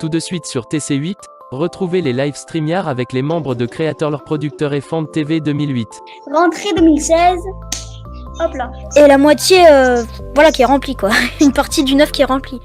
Tout de suite sur TC8, retrouvez les live StreamYard avec les membres de Créateurs leurs producteurs et Fond TV 2008. Rentrée 2016. Hop là. Et la moitié, voilà, qui est remplie, quoi. Une partie du 9 qui est remplie.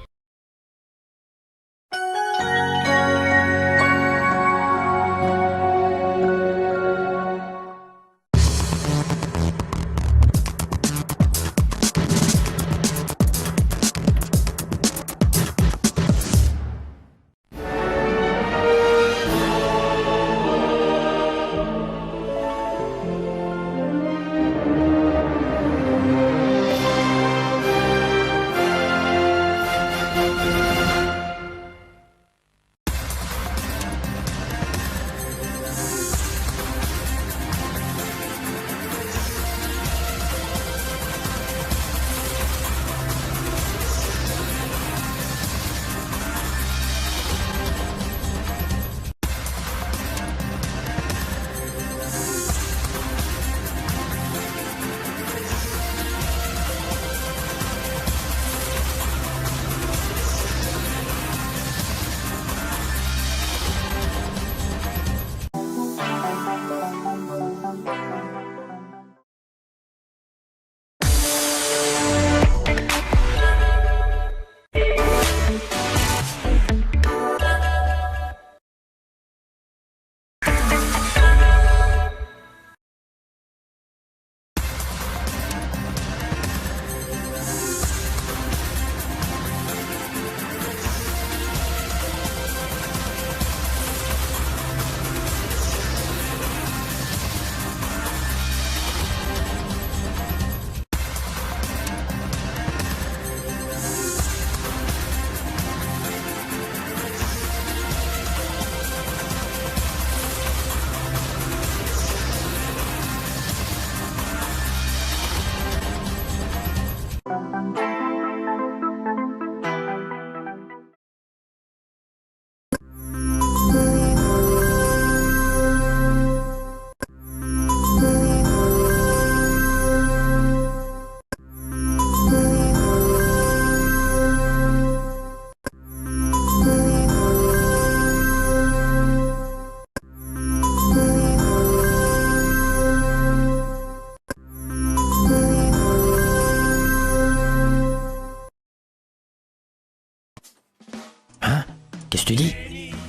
Qu'est-ce que tu dis?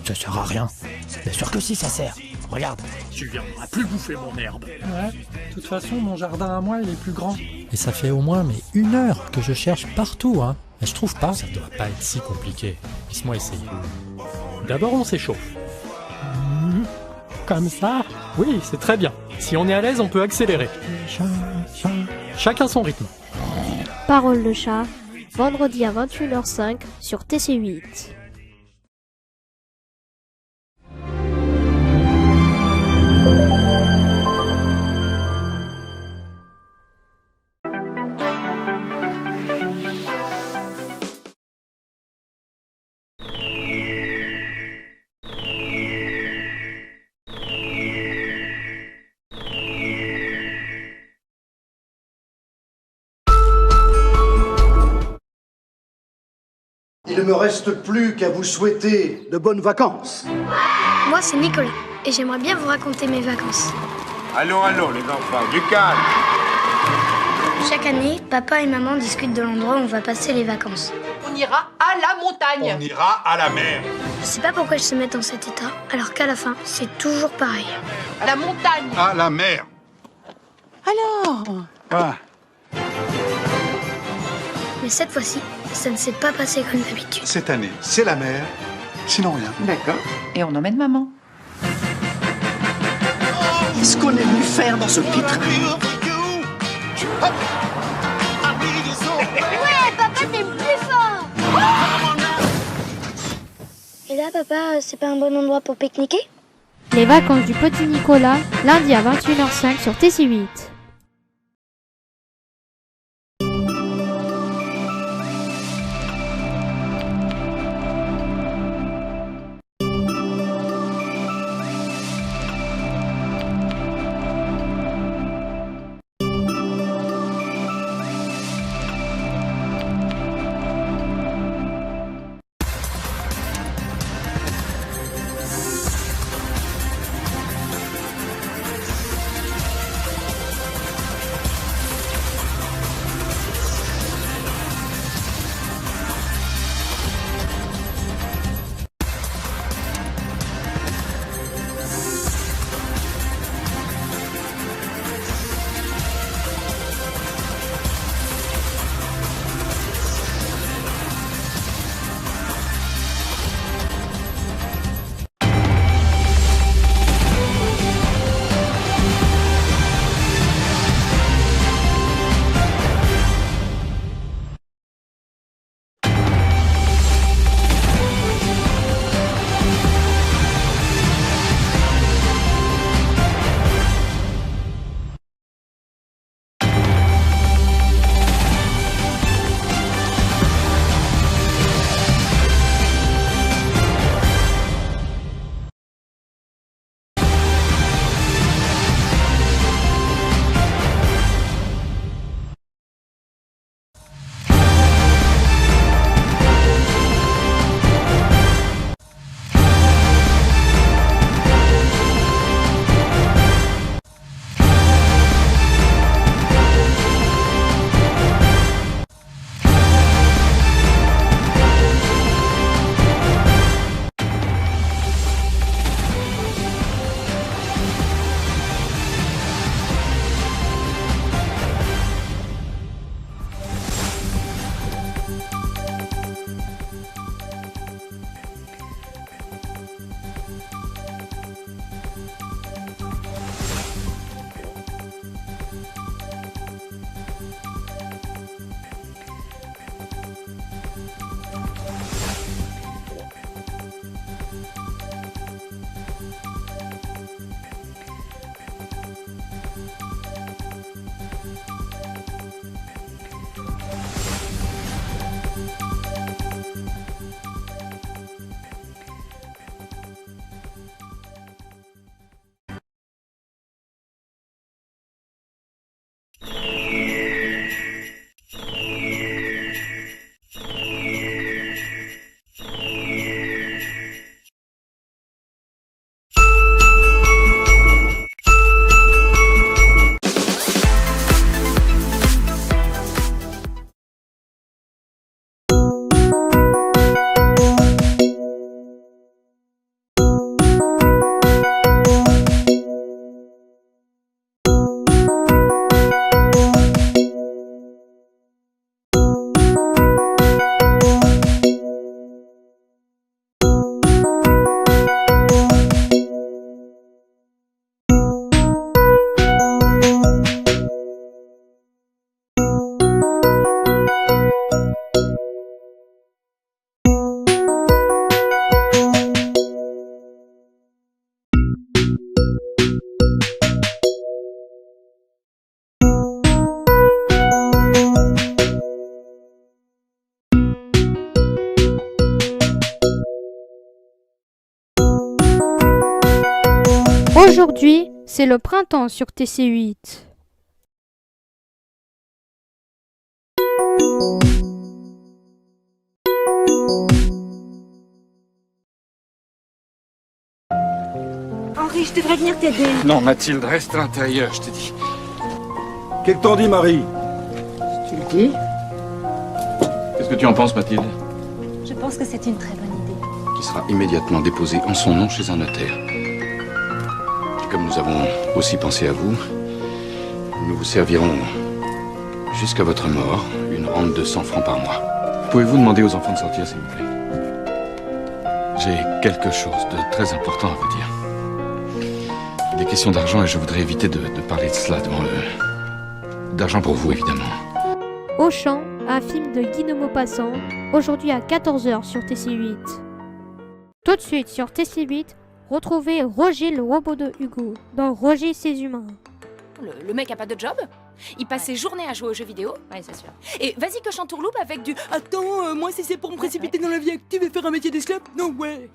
Ça sert à rien. Bien sûr que si, ça sert. Regarde. Tu viendras plus bouffer mon herbe. Ouais, de toute façon, mon jardin à moi, il est plus grand. Et ça fait au moins 1 heure que je cherche partout, hein. Et je trouve pas. Ça doit pas être si compliqué. Laisse-moi essayer. D'abord, on s'échauffe. Comme ça? Oui, c'est très bien. Si on est à l'aise, on peut accélérer. Chacun son rythme. Parole de chat, vendredi à 21h05 sur TC8. Il ne me reste plus qu'à vous souhaiter de bonnes vacances. Moi, c'est Nicolas. Et j'aimerais bien vous raconter mes vacances. Allons, les enfants, du calme. Chaque année, papa et maman discutent de l'endroit où on va passer les vacances. On ira à la montagne. On ira à la mer. Je sais pas pourquoi ils se mettent dans cet état, alors qu'à la fin, c'est toujours pareil. À la montagne. À la mer. Alors Ah. Mais cette fois-ci, ça ne s'est pas passé comme d'habitude. Cette année, c'est la mer, sinon rien. D'accord. Et on emmène maman. Qu'est-ce qu'on est venu faire dans ce pitre? Ouais, papa, t'es plus fort. Et là, papa, c'est pas un bon endroit pour pique-niquer? Les vacances du petit Nicolas, lundi à 21h05 sur TC8. Aujourd'hui, c'est le printemps sur TC8. Henri, je devrais venir t'aider. Non, Mathilde, reste à l'intérieur, je t'ai dit. Qu'est-ce que t'en dis, Marie? Tu le dis? Qu'est-ce que tu en penses, Mathilde? Je pense que c'est une très bonne idée. Qui sera immédiatement déposé en son nom chez un notaire. Et comme nous avons aussi pensé à vous, nous vous servirons jusqu'à votre mort une rente de 100 francs par mois. Pouvez-vous demander aux enfants de sortir, s'il vous plaît? J'ai quelque chose de très important à vous dire. Des questions d'argent et je voudrais éviter de parler de cela devant le... D'argent pour vous, évidemment. Auchan, un film de Guy de Maupassant, aujourd'hui à 14h sur TC8. Tout de suite sur TC8, retrouvez Roger le robot de Hugo dans Roger et ses humains. Le mec a pas de job. Il passe ses journées à jouer aux jeux vidéo. Oui, c'est sûr. Et vas-y que j'entourloupe avec du « Attends, moi si c'est pour me précipiter dans la vie active et faire un métier d'esclave, non ouais !»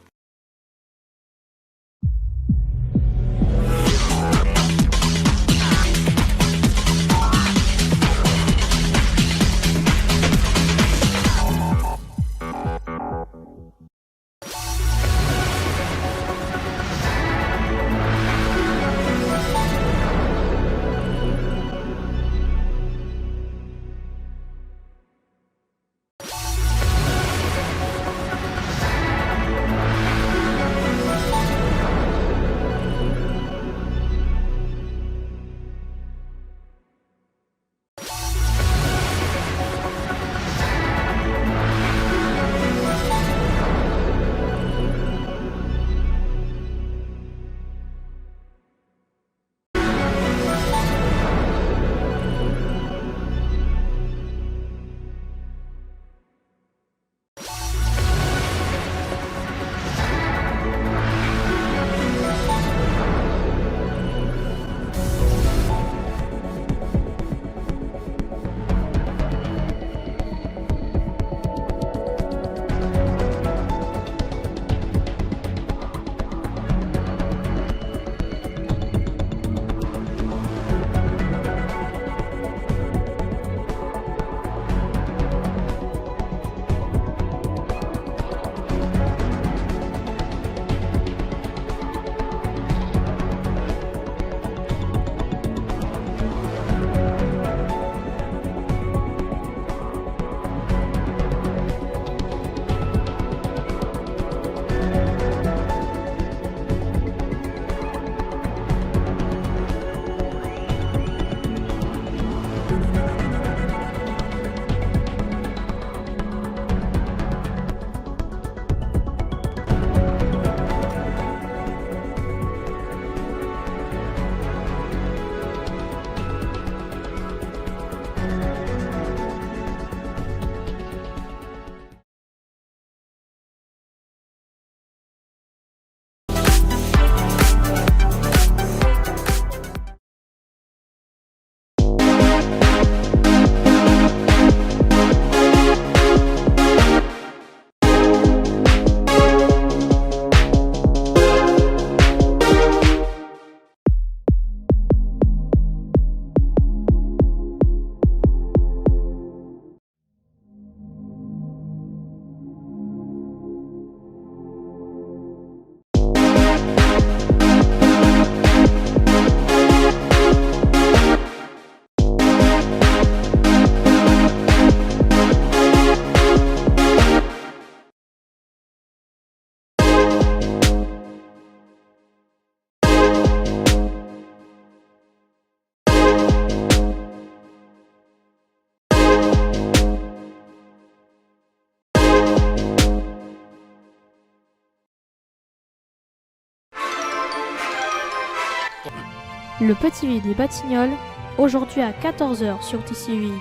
Le Petit Vie des Batignolles, aujourd'hui à 14h sur TC8.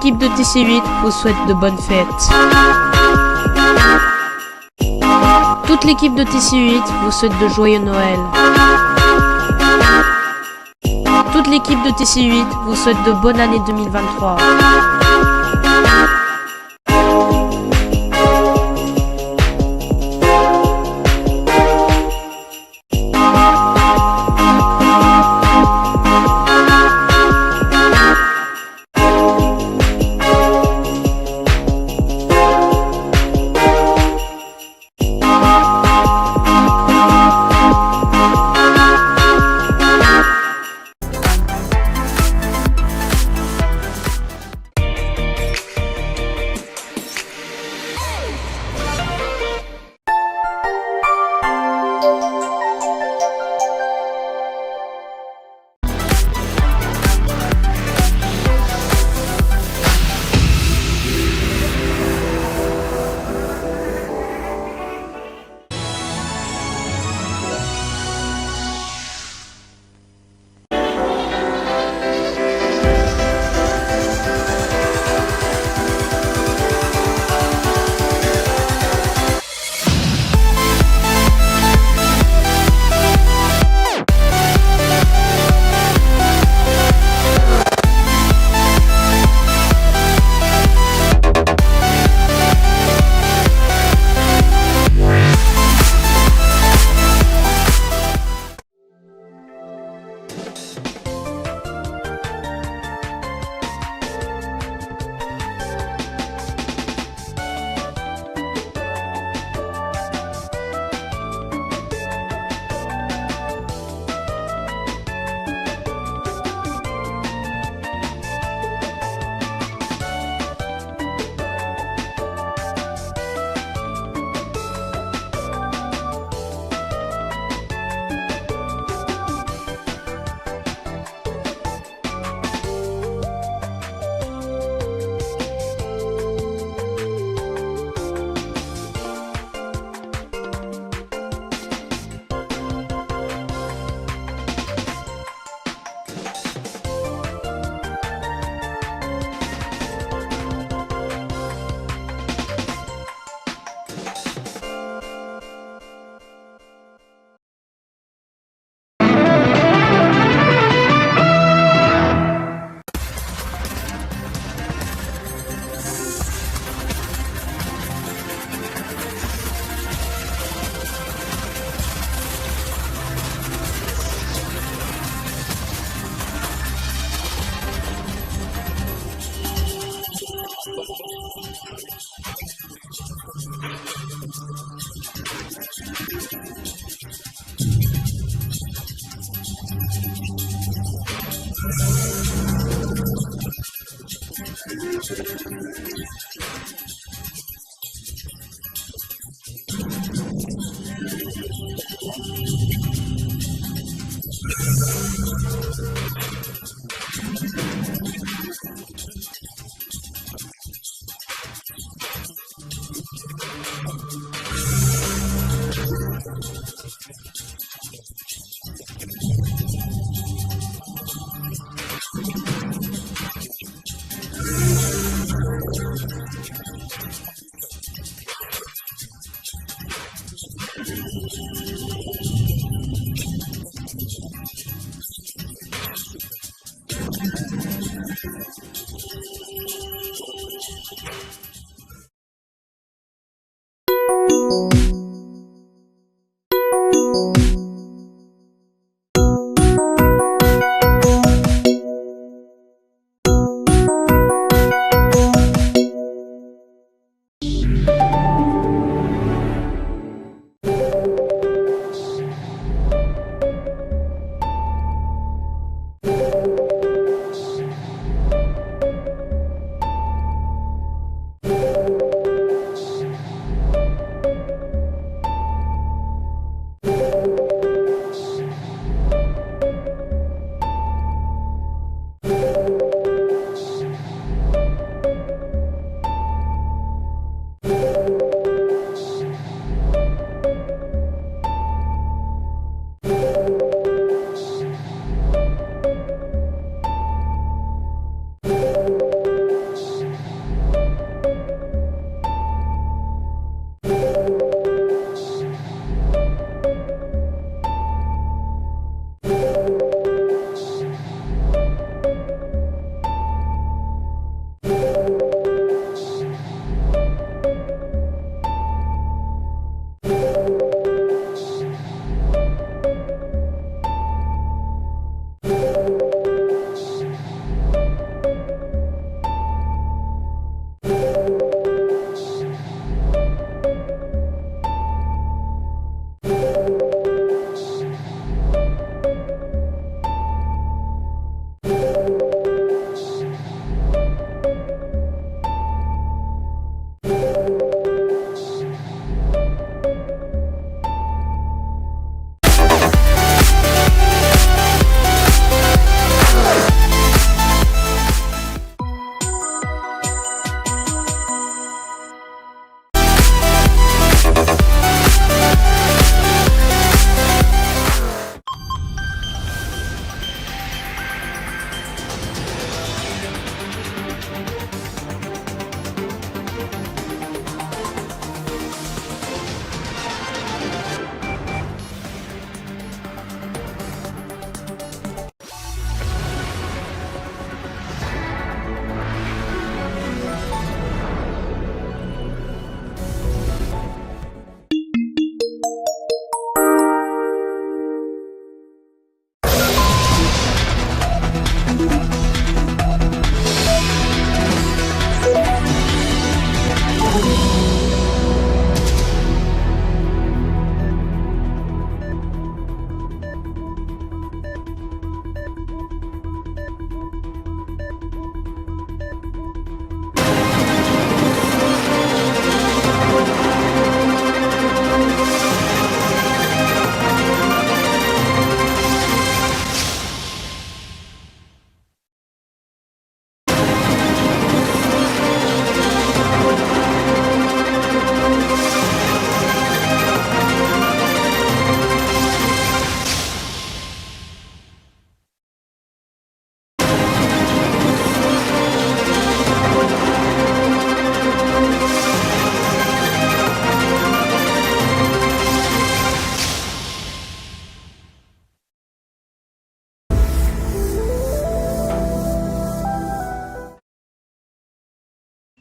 l'équipe de TC8 vous souhaite de bonnes fêtes. Toute l'équipe de TC8 vous souhaite de joyeux Noël. Toute l'équipe de TC8 vous souhaite de bonne année 2023.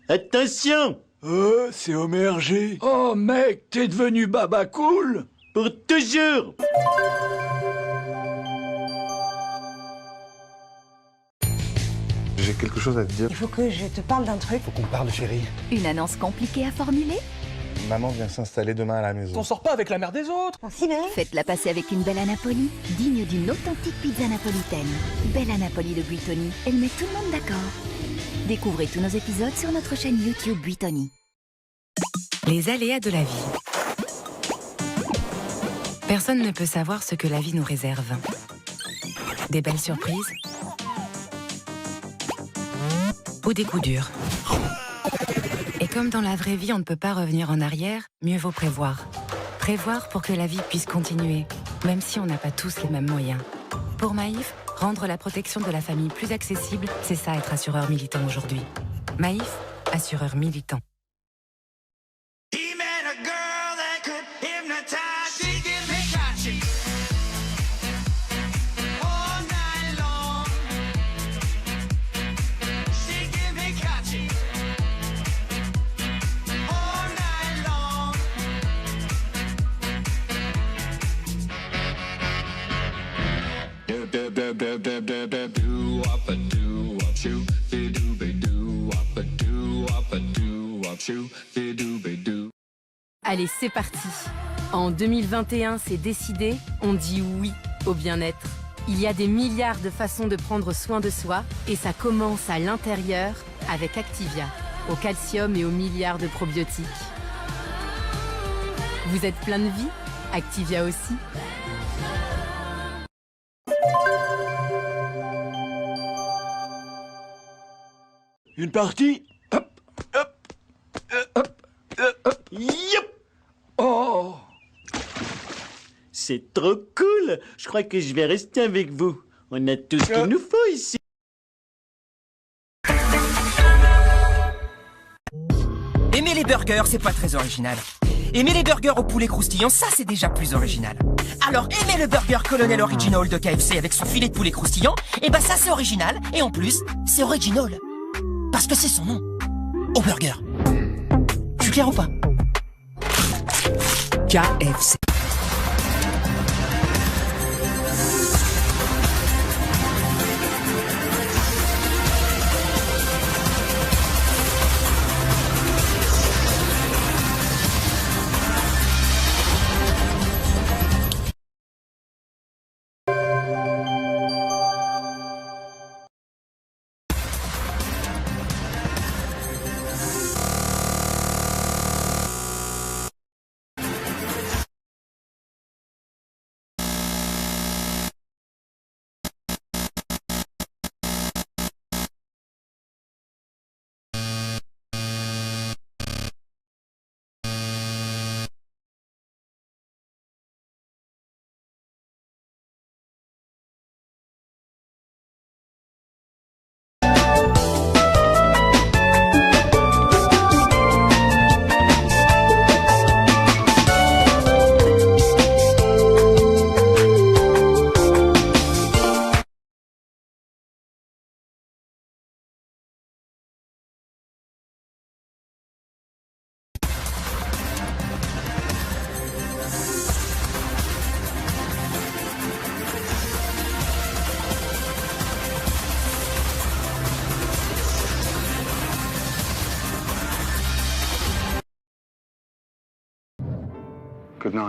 Attention! C'est Homer G. Oh mec, t'es devenu baba cool. Pour toujours! J'ai quelque chose à te dire. Il faut que je te parle d'un truc. Faut qu'on parle, chérie. Une annonce compliquée à formuler? Maman vient s'installer demain à la maison. T'en sors pas avec la mère des autres. On s'y met. Faites-la passer avec une belle à Napoli, digne d'une authentique pizza napolitaine. Belle à Napoli de Buitoni, elle met tout le monde d'accord. Découvrez tous nos épisodes sur notre chaîne YouTube Buitoni. Les aléas de la vie. Personne ne peut savoir ce que la vie nous réserve. Des belles surprises ou des coups durs. Et comme dans la vraie vie, on ne peut pas revenir en arrière, mieux vaut prévoir. Prévoir pour que la vie puisse continuer, même si on n'a pas tous les mêmes moyens. Pour Maïf, rendre la protection de la famille plus accessible, c'est ça être assureur militant aujourd'hui. Maïf, assureur militant. Allez, c'est parti. En 2021, c'est décidé, on dit oui au bien-être. Il y a des milliards de façons de prendre soin de soi et ça commence à l'intérieur avec Activia, au calcium et aux milliards de probiotiques. Vous êtes plein de vie? Activia aussi. Une partie. Hop, hop, hop, hop, yop. Oh. C'est trop cool! Je crois que je vais rester avec vous. On a tout ce qu'il nous faut ici. Aimer les burgers, c'est pas très original. Aimer les burgers au poulet croustillant, ça c'est déjà plus original. Alors aimer le burger Colonel Original de KFC avec son filet de poulet croustillant, et bah ça c'est original, et en plus, c'est original. Parce que c'est son nom. Au burger. Je suis clair ou pas? KFC.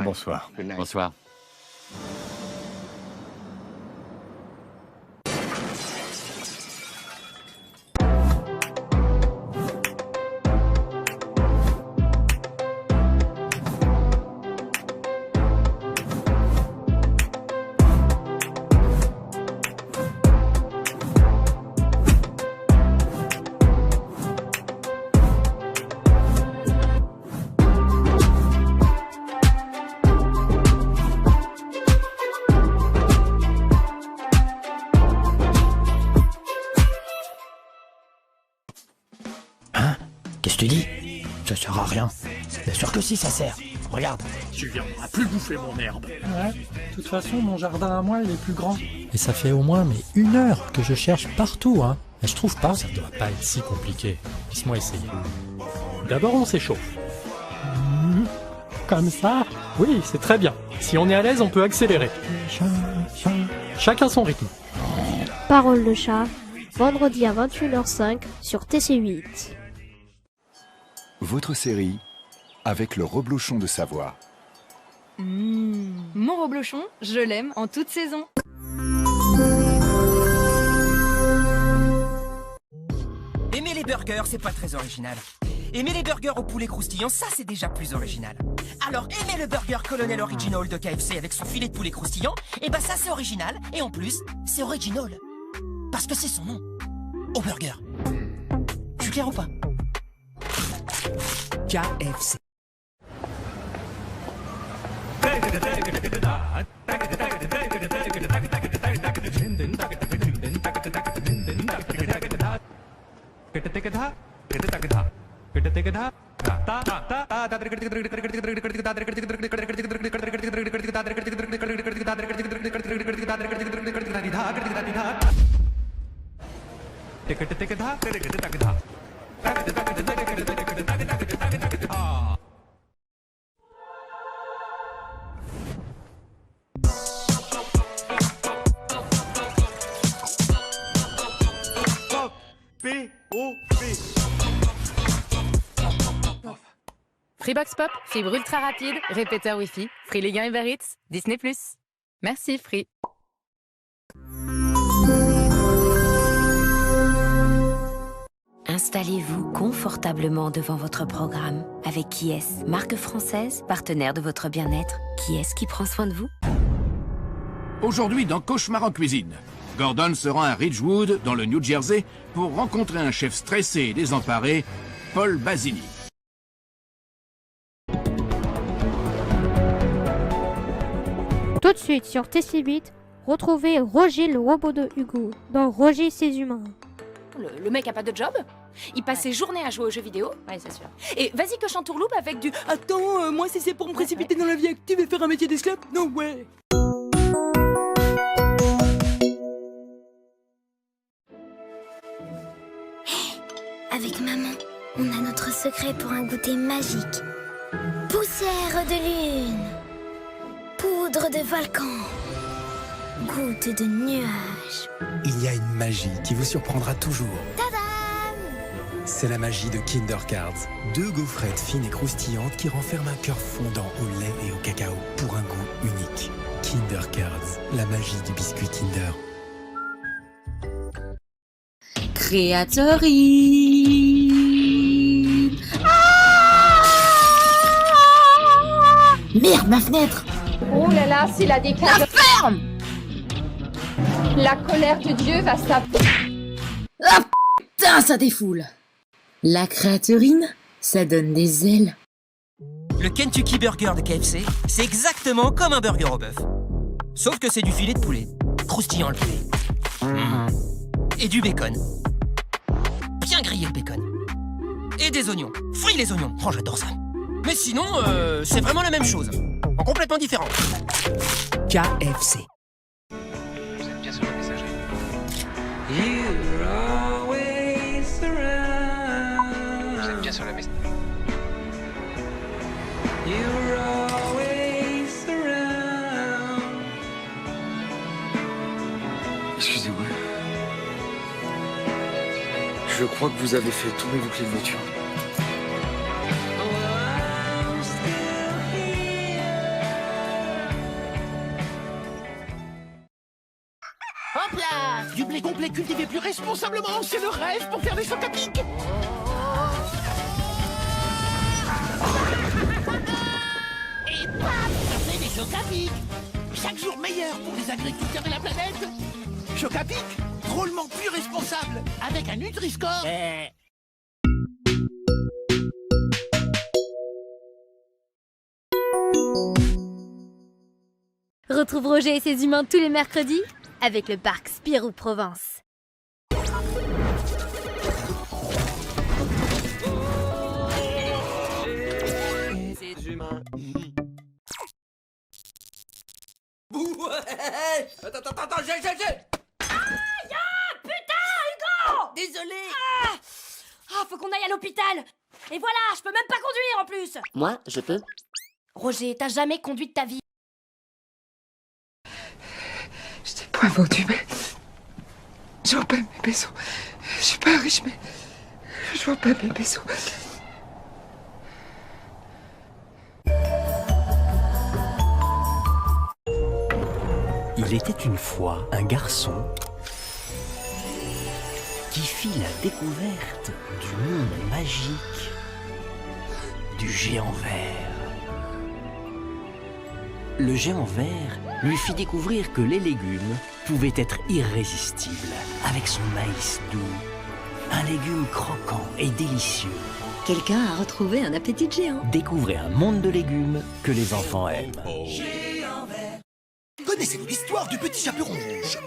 Bonsoir. Bonsoir. Qu'est-ce que tu dis? Ça sert à rien. Bien sûr que si, ça sert. Regarde. Tu viendras plus bouffer mon herbe. Ouais, de toute façon, mon jardin à moi, il est plus grand. Et ça fait au moins 1 heure que je cherche partout, hein. Mais je trouve pas. Ça doit pas être si compliqué. Laisse-moi essayer. D'abord, on s'échauffe. Comme ça? Oui, c'est très bien. Si on est à l'aise, on peut accélérer. Chacun son rythme. Parole de chat, vendredi à 21h05 sur TC8. Votre série avec le reblochon de Savoie. Mon reblochon, je l'aime en toute saison. Aimer les burgers, c'est pas très original. Aimer les burgers au poulet croustillant, ça c'est déjà plus original. Alors aimez le burger Colonel Original de KFC avec son filet de poulet croustillant, et bah ça c'est original, et en plus, c'est original. Parce que c'est son nom. Au burger. Je suis clair ou pas? KFC. Freebox Pop, fibre ultra rapide, répéteur Wi-Fi, Free Ligue 1 Uber Eats, Disney+. Merci Free. Installez-vous confortablement devant votre programme avec Qui-est, marque française, partenaire de votre bien-être. Qui est-ce qui prend soin de vous? Aujourd'hui dans Cauchemar en cuisine, Gordon se rend à Ridgewood, dans le New Jersey, pour rencontrer un chef stressé et désemparé, Paul Basini. Tout de suite sur TC8, retrouvez Roger le robot de Hugo dans Roger et ses humains. Le mec a pas de job? Il passe ses journées à jouer aux jeux vidéo? Ouais, c'est sûr. Et vas-y que je t'entourloupe avec du « Attends, moi si c'est pour me précipiter dans la vie active et faire un métier d'esclave, non ouais !» Avec maman, on a notre secret pour un goûter magique. Poussière de lune, poudre de volcan, goutte de nuages. Il y a une magie qui vous surprendra toujours. Tadam! C'est la magie de Kinder Cards. 2 gaufrettes fines et croustillantes qui renferment un cœur fondant au lait et au cacao pour un goût unique. Kinder Cards, la magie du biscuit Kinder. Créaterie. Merde, ma fenêtre! Oh là là, c'est la décadence. La ferme! La colère de Dieu va s'appeler. Ah putain, ça défoule! La créaturine, ça donne des ailes. Le Kentucky Burger de KFC, c'est exactement comme un burger au bœuf. Sauf que c'est du filet de poulet. Croustillant le poulet. Et du bacon. Bien grillé le bacon. Et des oignons. Frits les oignons. Oh, j'adore ça. Mais sinon, c'est vraiment la même chose. En complètement différent. KFC. Vous êtes bien sur la messagerie. Vous êtes bien sur la messagerie. Excusez-moi. Je crois que vous avez fait tourner vos clés de voiture. Hop là! Du blé complet cultivé plus responsablement, c'est le rêve pour faire des chocs à pic! Et paf! Ça fait des chocs à pic! Chaque jour meilleur pour les agriculteurs et la planète! Choc à pic, drôlement plus responsable, avec un Nutri-Score. Retrouve Roger et ses humains tous les mercredis avec le parc Spirou Provence. Attends, j'ai! Aïe! Putain, Hugo! désolé. Ah, faut qu'on aille à l'hôpital. Et voilà, je peux même pas conduire en plus. Moi, je peux. Roger, t'as jamais conduit de ta vie. Je t'ai point vendu, mais... Je vois pas mes maisons. Je suis pas riche, mais... Je vois pas mes maisons. Il était une fois un garçon qui fit la découverte du monde magique du géant vert. Le géant vert lui fit découvrir que les légumes pouvaient être irrésistibles avec son maïs doux, un légume croquant et délicieux. Quelqu'un a retrouvé un appétit de géant. Découvrez un monde de légumes que les enfants aiment. Connaissez-vous l'histoire du petit chaperon rouge?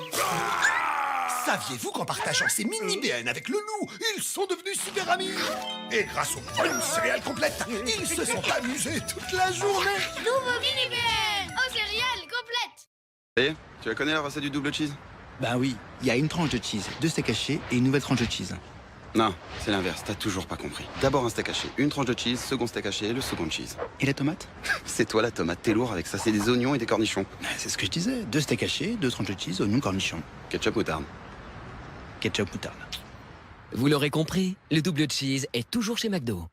Saviez-vous qu'en partageant ces mini-BN avec le loup, ils sont devenus super amis? Et grâce aux bonnes céréales complètes, ils se sont amusés toute la journée. Nouveau mini-BN aux céréales complètes. Et tu la connais la recette du double cheese? Ben oui, il y a une tranche de cheese, 2 steaks hachés et une nouvelle tranche de cheese. Non, c'est l'inverse, t'as toujours pas compris. D'abord un steak haché, une tranche de cheese, second steak haché, le second cheese. Et la tomate? C'est toi la tomate, t'es lourd avec ça, c'est des oignons et des cornichons. C'est ce que je disais, 2 steaks hachés, 2 tranches de cheese, oignons, cornichons. Ketchup moutarde. Ketchup moutarde. Vous l'aurez compris, le double cheese est toujours chez McDo.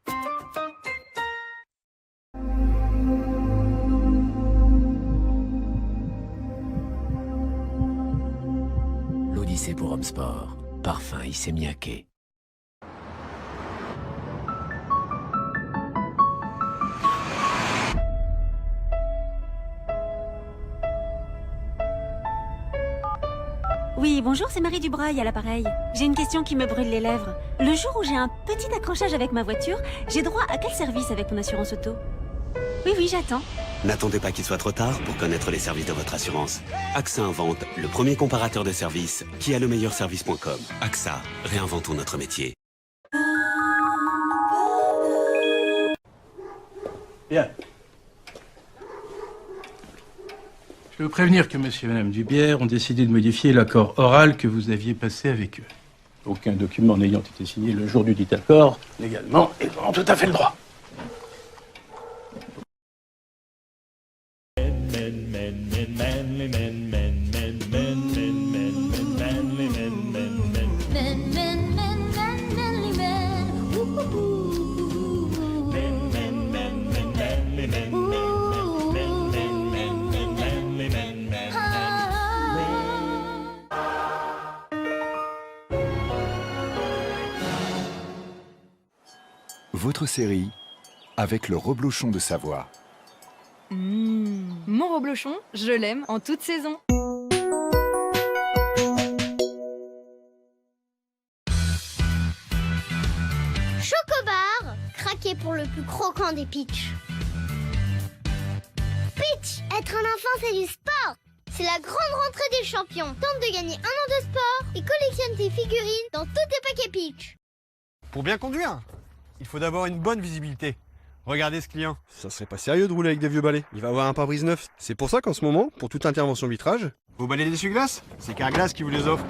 L'Odyssée pour hommes sport. Parfum Issey Miyake. Oui, bonjour, c'est Marie Dubreuil à l'appareil. J'ai une question qui me brûle les lèvres. Le jour où j'ai un petit accrochage avec ma voiture, j'ai droit à quel service avec mon assurance auto? Oui, j'attends. N'attendez pas qu'il soit trop tard pour connaître les services de votre assurance. AXA invente le premier comparateur de services qui a le meilleur service.com. AXA, réinventons notre métier. Bien. Je veux prévenir que monsieur et madame Dubière ont décidé de modifier l'accord oral que vous aviez passé avec eux. Aucun document n'ayant été signé le jour du dit accord, légalement, ils ont tout à fait le droit. Votre série avec le reblochon de Savoie. Mon reblochon, je l'aime en toute saison. Chocobar, craqué pour le plus croquant des Peach. Peach, être un enfant, c'est du sport. C'est la grande rentrée des champions. Tente de gagner 1 an de sport et collectionne tes figurines dans tous tes paquets Peach. Pour bien conduire, il faut d'abord une bonne visibilité. Regardez ce client. Ça serait pas sérieux de rouler avec des vieux balais. Il va avoir un pare-brise neuf. C'est pour ça qu'en ce moment, pour toute intervention vitrage, vos balais d'essuie-glace, c'est Carglass qui vous les offre.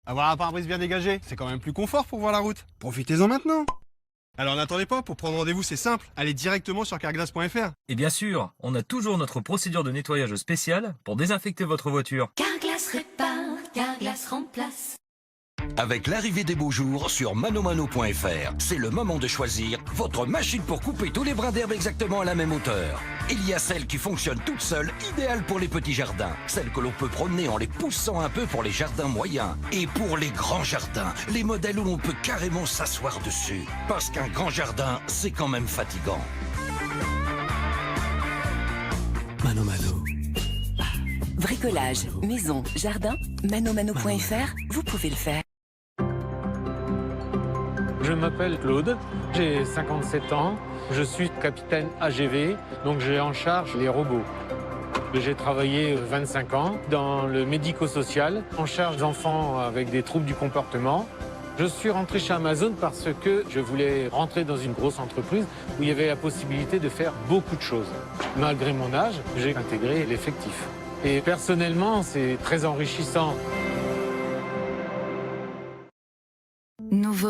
Avoir un pare-brise bien dégagé, c'est quand même plus confort pour voir la route. Profitez-en maintenant. Alors n'attendez pas, pour prendre rendez-vous c'est simple, allez directement sur carglass.fr. Et bien sûr, on a toujours notre procédure de nettoyage spéciale pour désinfecter votre voiture. Carglass répare, Carglass remplace. Avec l'arrivée des beaux jours sur manomano.fr, c'est le moment de choisir votre machine pour couper tous les brins d'herbe exactement à la même hauteur. Il y a celle qui fonctionne toute seule, idéale pour les petits jardins. Celle que l'on peut promener en les poussant un peu pour les jardins moyens. Et pour les grands jardins, les modèles où l'on peut carrément s'asseoir dessus. Parce qu'un grand jardin, c'est quand même fatigant. Mano Mano. Bricolage, maison, jardin, manomano.fr, vous pouvez le faire. Je m'appelle Claude, j'ai 57 ans, je suis capitaine AGV, donc j'ai en charge les robots. J'ai travaillé 25 ans dans le médico-social, en charge d'enfants avec des troubles du comportement. Je suis rentré chez Amazon parce que je voulais rentrer dans une grosse entreprise où il y avait la possibilité de faire beaucoup de choses. Malgré mon âge, j'ai intégré l'effectif. Et personnellement, c'est très enrichissant.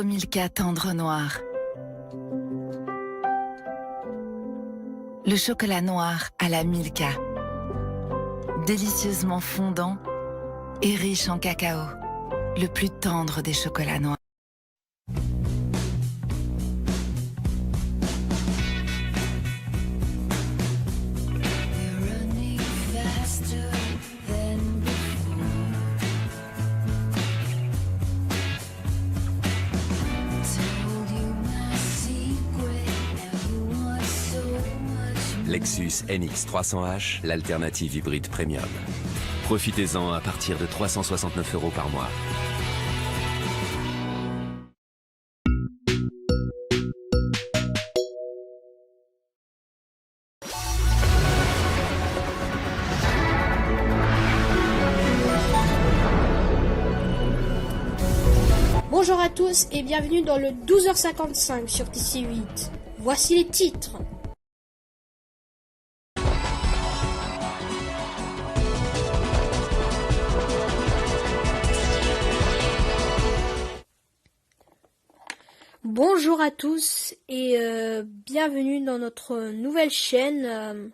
nouveau Milka tendre noir. Le chocolat noir à la Milka. Délicieusement fondant et riche en cacao. Le plus tendre des chocolats noirs. Lexus NX 300h, l'alternative hybride premium. Profitez-en à partir de 369 € par mois. Bonjour à tous et bienvenue dans le 12h55 sur TC8. Voici les titres. Bonjour à tous et bienvenue dans notre nouvelle chaîne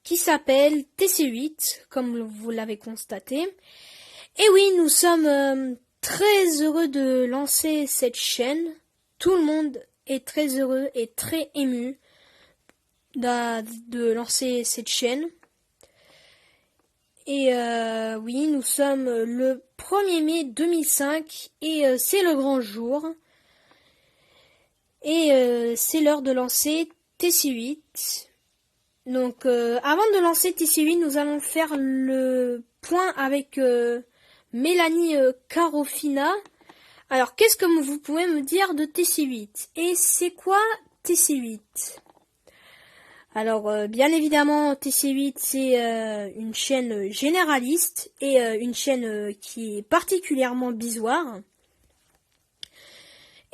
qui s'appelle TC8, comme vous l'avez constaté. Et oui, nous sommes très heureux de lancer cette chaîne. Tout le monde est très heureux et très ému de lancer cette chaîne. Et oui, nous sommes le 1er mai 2005 et c'est le grand jour. Et c'est l'heure de lancer TC8. Donc avant de lancer TC8, nous allons faire le point avec Mélanie Carofina. Alors qu'est-ce que vous pouvez me dire de TC8? Et c'est quoi TC8? Alors bien évidemment TC8 c'est une chaîne généraliste et une chaîne qui est particulièrement bisoire.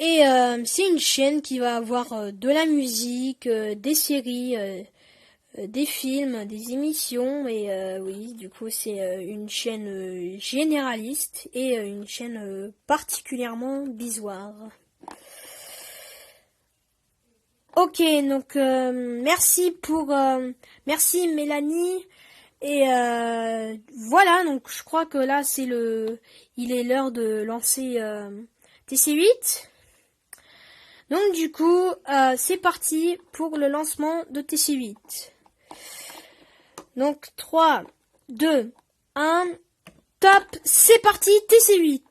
Et c'est une chaîne qui va avoir de la musique, des séries, des films, des émissions. Et oui, du coup, c'est une chaîne généraliste et une chaîne particulièrement bisoire. Ok, donc merci merci Mélanie. Et voilà, donc je crois que là il est l'heure de lancer TC8. Donc du coup, c'est parti pour le lancement de TC8. Donc 3, 2, 1, top, c'est parti, TC8.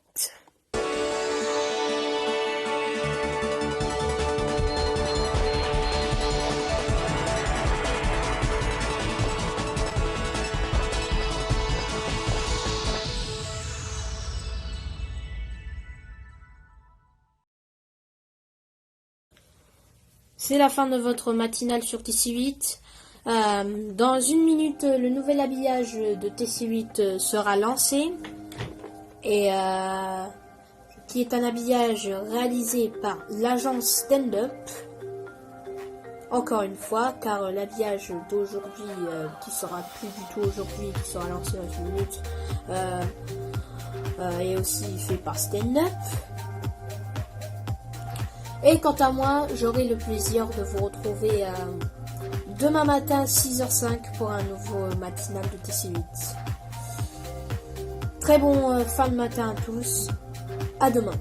C'est la fin de votre matinale sur TC8. Dans une minute, le nouvel habillage de TC8 sera lancé. Et qui est un habillage réalisé par l'agence Stand Up. Encore une fois, car l'habillage d'aujourd'hui, qui sera plus du tout aujourd'hui, qui sera lancé dans une minute, est aussi fait par Stand Up. Et quant à moi, j'aurai le plaisir de vous retrouver demain matin 6h05 pour un nouveau matinal de TC8. Très bon fin de matin à tous. À demain.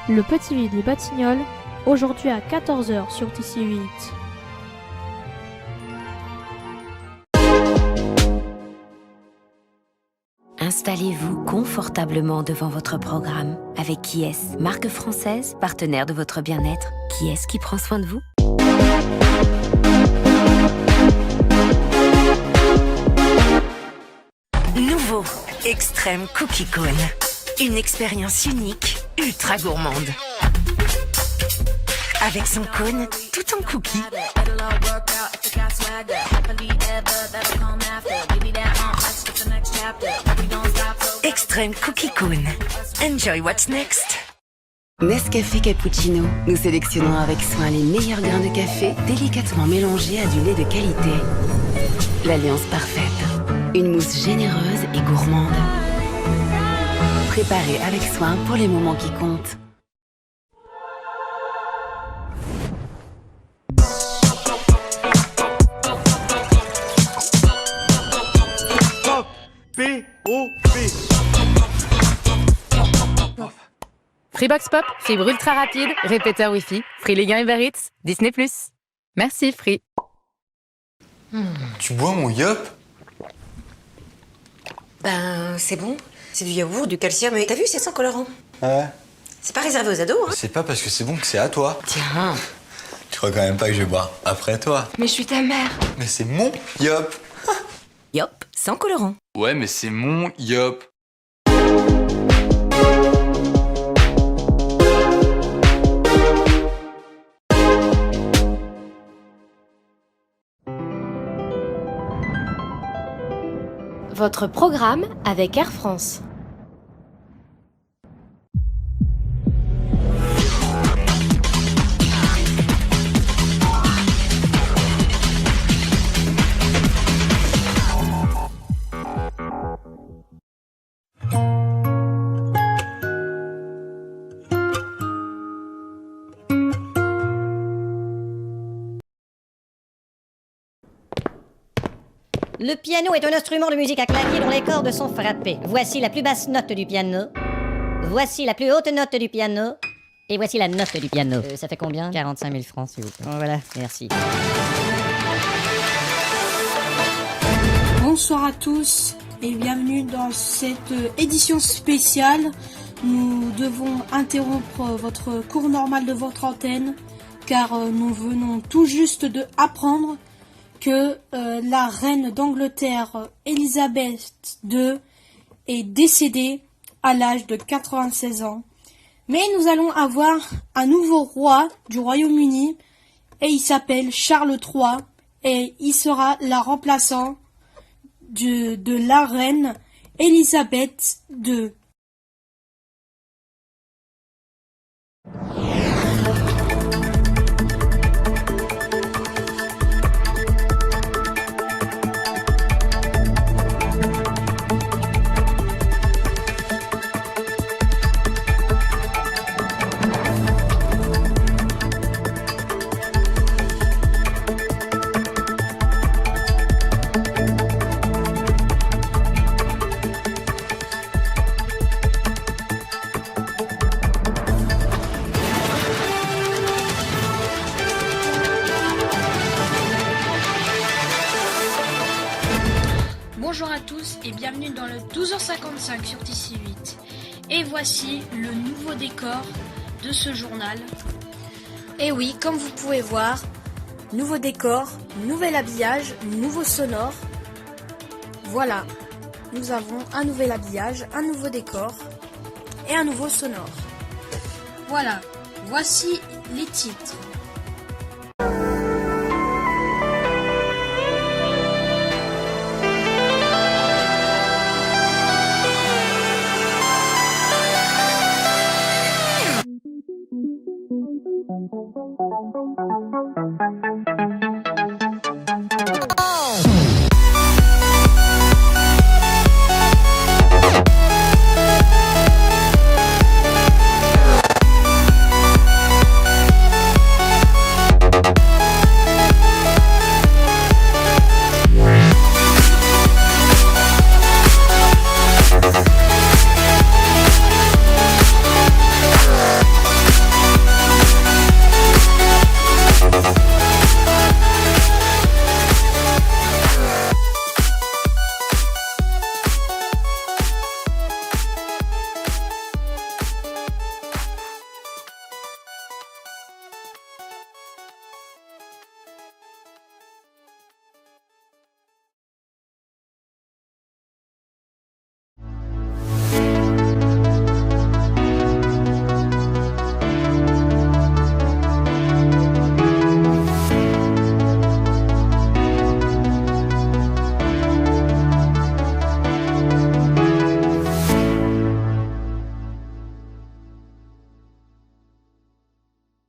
Le Petit Vide les Batignolles, aujourd'hui à 14h sur TC8. Installez-vous confortablement devant votre programme avec Kies, marque française, partenaire de votre bien-être. Qui est-ce qui prend soin de vous? Nouveau Extreme Cookie Cone. Une expérience unique, ultra gourmande. Avec son cône tout en cookies. Extreme Cookie Cone. Enjoy what's next. Nescafé Cappuccino. Nous sélectionnons avec soin les meilleurs grains de café, délicatement mélangés à du lait de qualité. L'alliance parfaite. Une mousse généreuse et gourmande. Préparée avec soin pour les moments qui comptent. P-O-P. Freebox Pop, fibre ultra rapide, répéteur Wi-Fi, Free Ligue 1 Uber Eats, Disney+. Merci Free. Tu bois mon yop? Ben, c'est bon. C'est du yaourt, du calcium, mais t'as vu, c'est sans colorant. Ouais. C'est pas réservé aux ados, hein. C'est pas parce que c'est bon que c'est à toi. Tiens. Tu crois quand même pas que je vais boire après toi? Mais je suis ta mère. Mais c'est mon yop. Yop, sans colorant. Ouais, mais c'est mon yop. Votre programme avec Air France. Le piano est un instrument de musique à clavier dont les cordes sont frappées. Voici la plus basse note du piano. Voici la plus haute note du piano. Et voici la note du piano. Ça fait combien? 45 000 francs, s'il vous plaît. Oh, voilà, merci. Bonsoir à tous et bienvenue dans cette édition spéciale. Nous devons interrompre votre cours normal de votre antenne car nous venons tout juste de apprendre que la reine d'Angleterre, Elisabeth II, est décédée à l'âge de 96 ans. Mais nous allons avoir un nouveau roi du Royaume-Uni et il s'appelle Charles III et il sera la remplaçante de la reine Elisabeth II. Bonjour à tous et bienvenue dans le 12h55 sur TC8. Et voici le nouveau décor de ce journal. Et oui, comme vous pouvez voir, nouveau décor, nouvel habillage, nouveau sonore. Voilà, nous avons un nouvel habillage, un nouveau décor et un nouveau sonore. Voilà, voici les titres.